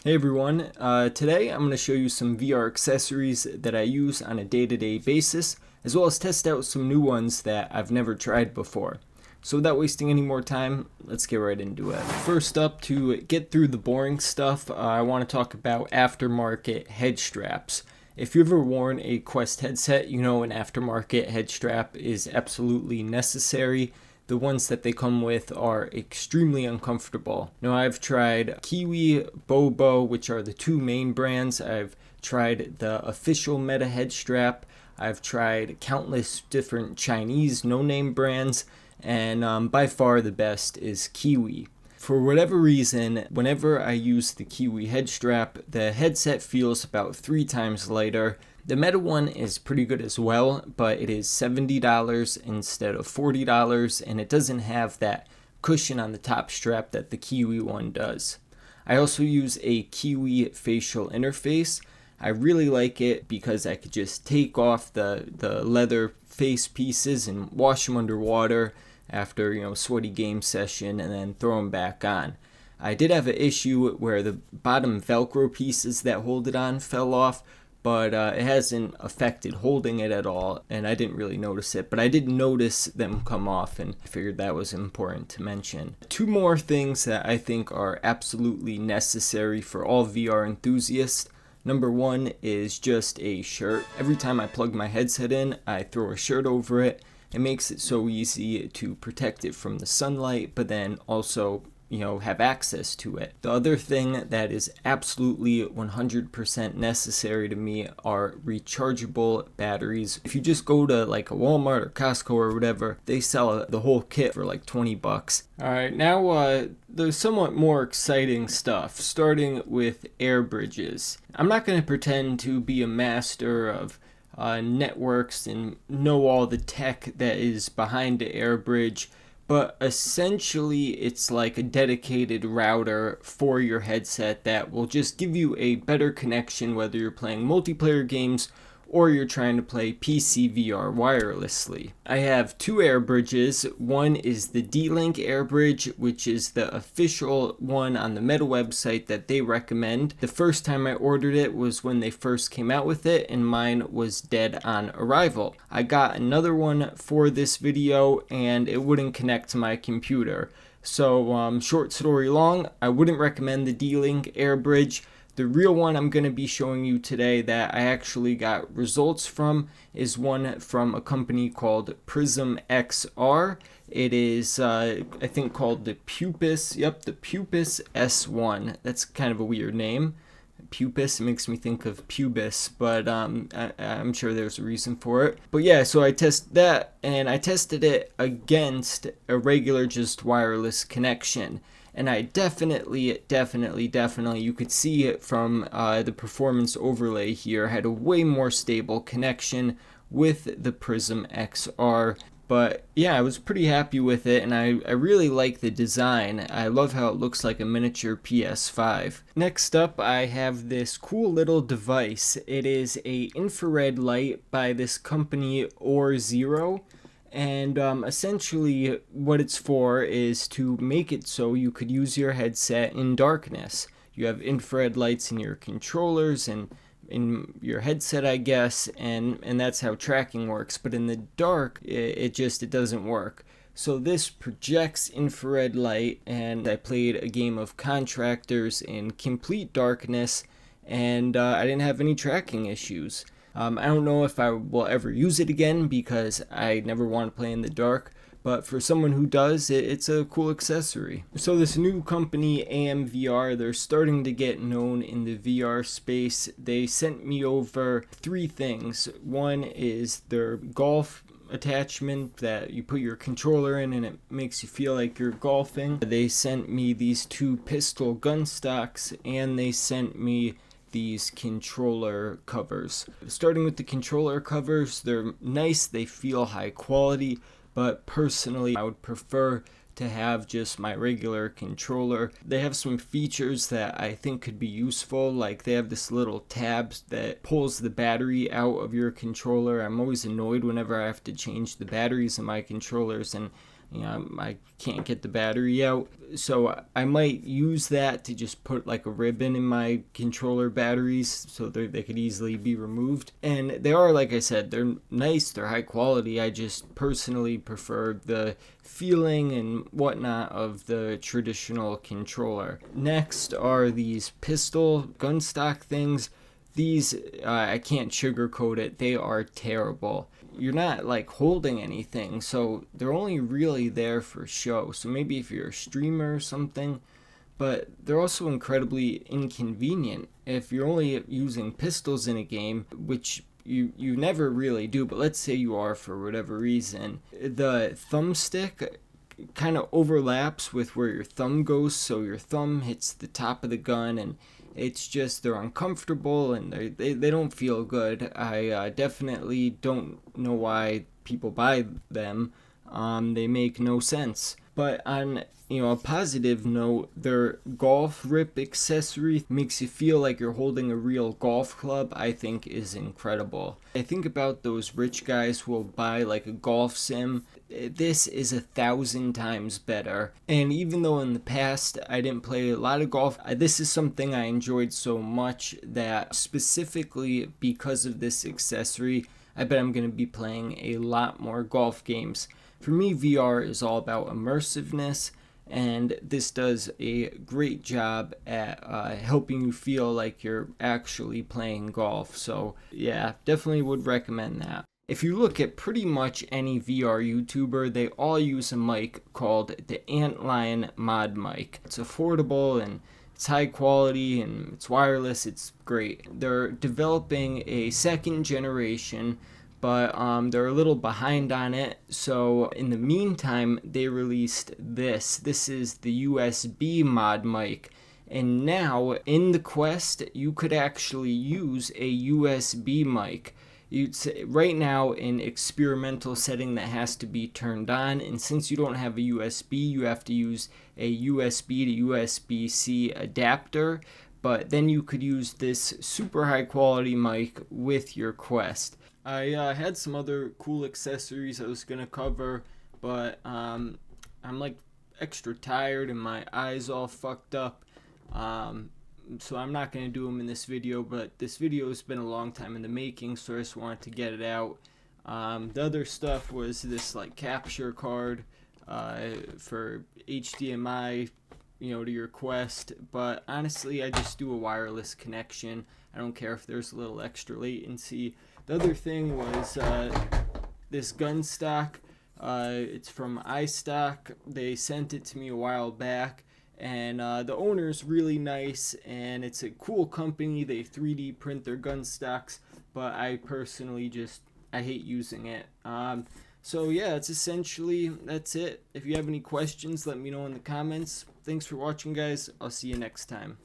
Hey everyone, today I'm going to show you some VR accessories that I use on a day-to-day basis, as well as test out some new ones that I've never tried before. So without wasting any more time, let's get right into it. First up, to get through the boring stuff, I want to talk about aftermarket head straps. If you've ever worn a Quest headset, you know an aftermarket head strap is absolutely necessary. The ones that they come with are extremely uncomfortable. Now, I've tried Kiwi, Bobo, which are the two main brands. I've tried the official Meta head strap. I've tried countless different Chinese no-name brands, and by far the best is Kiwi. For whatever reason, whenever I use the Kiwi head strap, the headset feels about 3 times lighter. The Meta one is pretty good as well, but it is $70 instead of $40, and it doesn't have that cushion on the top strap that the Kiwi one does. I also use a Kiwi facial interface. I really like it because I could just take off the leather face pieces and wash them underwater after a sweaty game session and then throw them back on. I did have an issue where the bottom Velcro pieces that hold it on fell off, but it hasn't affected holding it at all, and I didn't really notice it, but I did notice them come off, and I figured that was important to mention. 2 more things that I think are absolutely necessary for all VR enthusiasts. Number 1 is just a shirt. Every time I plug my headset in, I throw a shirt over it. It makes it so easy to protect it from the sunlight, but then also have access to it. The other thing that is absolutely 100% necessary to me are rechargeable batteries. If you just go to like a Walmart or Costco or whatever, they sell the whole kit for like $20. Alright, now there's somewhat more exciting stuff, starting with air bridges. I'm not going to pretend to be a master of networks and know all the tech that is behind the air bridge, but essentially it's like a dedicated router for your headset that will just give you a better connection whether you're playing multiplayer games or you're trying to play PCVR wirelessly. I have 2 air bridges. One is the D-Link air bridge, which is the official one on the Meta website that they recommend. The first time I ordered it was when they first came out with it, and mine was dead on arrival. I got another one for this video, and it wouldn't connect to my computer. So, short story long, I wouldn't recommend the D-Link air bridge. The real one I'm going to be showing you today that I actually got results from is one from a company called Prism XR. It is, I think, called the Pupus. Yep, the Pupus S1. That's kind of a weird name. Pupus makes me think of pubis, but I'm sure there's a reason for it. But yeah, so I tested that, and I tested it against a regular just wireless connection. And I definitely, you could see it from the performance overlay here, had a way more stable connection with the Prism XR. But yeah, I was pretty happy with it, and I really like the design. I love how it looks like a miniature PS5. Next up, I have this cool little device. It is a infrared light by this company Or0. And essentially what it's for is to make it so you could use your headset in darkness. You have infrared lights in your controllers and in your headset, I guess, and that's how tracking works. But in the dark, it doesn't work. So this projects infrared light, and I played a game of Contractors in complete darkness, and I didn't have any tracking issues. I don't know if I will ever use it again because I never want to play in the dark, but for someone who does, it's a cool accessory. So this new company, AMVR, they're starting to get known in the VR space. They sent me over 3 things. One is their golf attachment that you put your controller in and it makes you feel like you're golfing. They sent me these 2 pistol gun stocks, and they sent me these controller covers. Starting with the controller covers, they're nice, they feel high quality, but personally I would prefer to have just my regular controller. They have some features that I think could be useful, like they have this little tab that pulls the battery out of your controller. I'm always annoyed whenever I have to change the batteries in my controllers, and I can't get the battery out, so I might use that to just put like a ribbon in my controller batteries so they could easily be removed. And they are, like I said, they're nice, they're high quality. I just personally prefer the feeling and whatnot of the traditional controller. Next are these pistol gun stock things. These, I can't sugarcoat it, they are terrible. You're not like holding anything, so they're only really there for show. So maybe if you're a streamer or something, but they're also incredibly inconvenient if you're only using pistols in a game, which you never really do, but let's say you are for whatever reason. The thumbstick kind of overlaps with where your thumb goes, so your thumb hits the top of the gun, and it's just, they're uncomfortable and they don't feel good. I definitely don't know why people buy them. They make no sense. But on a positive note, their golf grip accessory makes you feel like you're holding a real golf club, I think is incredible. I think about those rich guys who will buy like a golf sim. This is 1,000 times better. And even though in the past I didn't play a lot of golf, this is something I enjoyed so much that specifically because of this accessory, I bet I'm going to be playing a lot more golf games. For me, VR is all about immersiveness, and this does a great job at helping you feel like you're actually playing golf. So yeah, definitely would recommend that. If you look at pretty much any VR YouTuber, they all use a mic called the Antlion Mod Mic. It's affordable and it's high quality and it's wireless. It's great. They're developing a second generation, but they're a little behind on it. So in the meantime, they released this. This is the USB mod mic. And now in the Quest, you could actually use a USB mic. Right now in experimental setting that has to be turned on, and since you don't have a USB, you have to use a USB to USB-C adapter, but then you could use this super high quality mic with your Quest. I had some other cool accessories I was gonna cover, but I'm like extra tired and my eyes all fucked up, so I'm not gonna do them in this video. But this video has been a long time in the making, so I just wanted to get it out. The other stuff was this like capture card for HDMI, to your Quest, but honestly I just do a wireless connection. I don't care if there's a little extra latency. The other thing was this gun stock. It's from iStock. They sent it to me a while back, and the owner's really nice, and it's a cool company. They 3D print their gun stocks, but I personally I hate using it. So yeah, that's it. If you have any questions, let me know in the comments. Thanks for watching, guys. I'll see you next time.